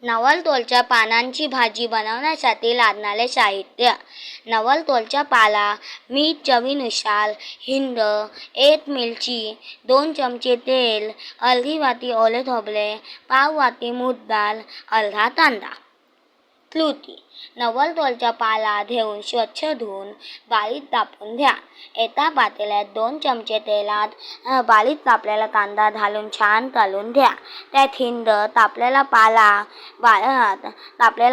नवलतोलच्या पानांची भाजी बनवण्यासाठी लागणारे साहित्य: नवलतोलचा पाला, मीठ चवीनुसार, हिंग, 1 मिरची, 2 चमचे तेल, अर्धी वाटी ओले खोबरे, पाव वाटी मूग डाळ, अर्धा कांदा. कृती: नवलतोलचा पाला घेऊन स्वच्छ धुवून बारीक कापून घ्या. एका पातेल्यात 2 चमचे तेलात बारीक कापलेला कांदा घालून छान तळून घ्या. त्यात हिंग, कापलेला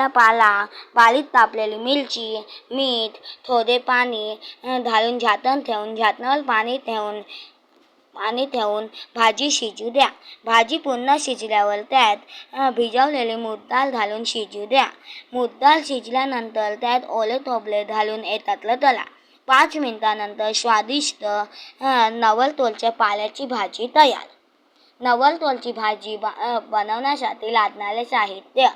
पाला, बारीक कापलेली मिरची, मीठ, थोडे पाणी घालून झाकण ठेवून झाकणावर पाणी ठेवून भाजी शिजू द्या. भाजी पूर्ण शिजल्यावर त्यात भिजवलेली मूग डाळ घालून शिजू द्या. मूग डाळ शिजल्यानंतर त्यात ओले खोबरे घालून एकत्र तळा. 5 मिनिटांनंतर स्वादिष्ट नवलतोलच्या पाल्याची भाजी तयार. नवलतोलची भाजी बनवण्यासाठी लागणारे साहित्य: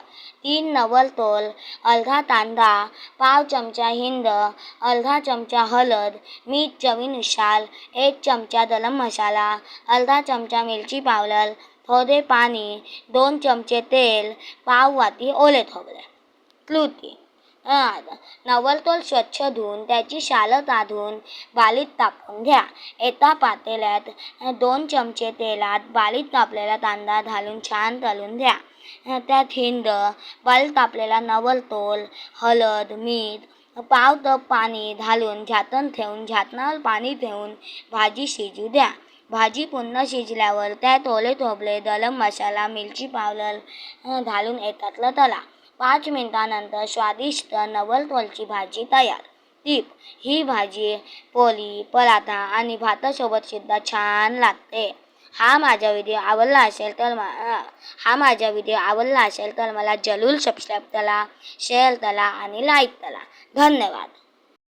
3 नवलतोल, अर्धा कांदा, पाव चमचा हिंग, अर्धा चमचा हळद, मीठ चवीनुसार, 1 चमचा गरम मसाला, अर्धा चमचा मिरची पावडर, थोडे पाणी, 2 चमचे तेल, पाव वाटी ओले खोबरे. कृती: नवलतोल स्वच्छ धुवून त्याची सालं काढून बारीक कापून घ्या. एका पातेल्यात 2 चमचे तेलात बारीक कापलेला कांदा घालून छान तळून घ्या. त्यात हिंग, बारीक कापलेला नवलतोल, हळद, मीठ, पाव कप पाणी घालून झाकण ठेवून झाकणावर पाणी ठेवून भाजी शिजू द्या. भाजी पूर्ण शिजल्यावर त्यात ओले खोबरे, गरम मसाला, मिरची पावडर घालून एकत्र तळा. 5 मिनिटांनंतर स्वादिष्ट नवलतोलची भाजी तयार. टीप: ही भाजी पोळी, पराठा आणि भातासोबत सुद्धा छान लागते. हा माझा व्हिडिओ आवडला असेल तर मला जरूर सबस्क्राईब करा, शेअर करा आणि लाईक करा. धन्यवाद.